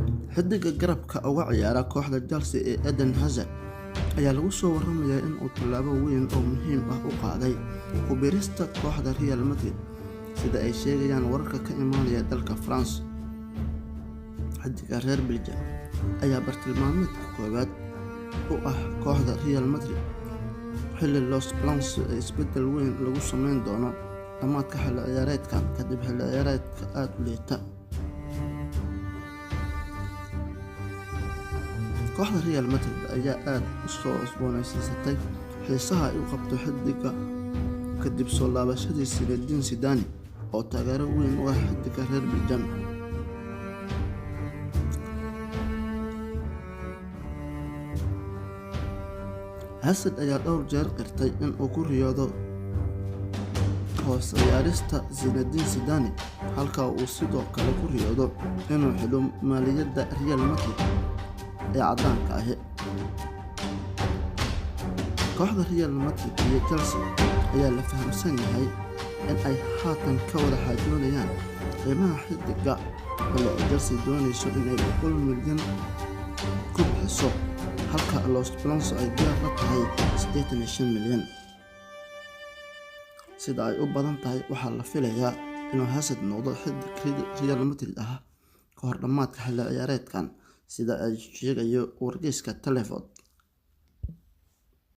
Xidiga garabka uga ciyaara kooxda Chelsea ee Eden Hazard ayaa lagu soo waramayaa in uu tallaabo weyn oo muhiim ah u qaaday ku biirista kooxda Real Madrid, sida ay sheegayaan wararka ka imaanaya dalka France. Xidiga reer Belgium ayaa bartilmaameedka koowaad u ah kooxda Real Madrid xilli Los Blancos ay isbedel weyn lagu sameyn doono dhammaadka xilli ciyaareedkan kadib xilli ciyaareedka aad u liita. Kooxda Real Madrid ayaa aad u soo cusboonaysiisatay xiisaha ay u qabto xidiga kadib soo laabashadii Zinedine Zidane oo taageero weyn u ah xidiga reer Belgium. Hazard ayaa dhowr jeer qirtay in uu ku riyoodo hoos ciyaarista Zinedine Zidane, halka uu sidoo kale ku riyoodo inuu xidho maaliyadda Real Madrid ee caddaanka ahi. Kooxda Real Madrid iyo Chelsea ayaa la fahamsan yahay in ay haatan ka wada xaajoonayaan qiimaha xidiga oo Chelsea doonayso inay 100 milyan ku bixiso, halka Los Blancos ay diyaar la tahay 85 milyan. Sida ay u badan tahay waxaa la filayaa inuu Hazard noqdo xidig Real Madrid ah ka hor dhammaadka xilli ciyaareedkan, sida ay sheegayo wargeyska Televote.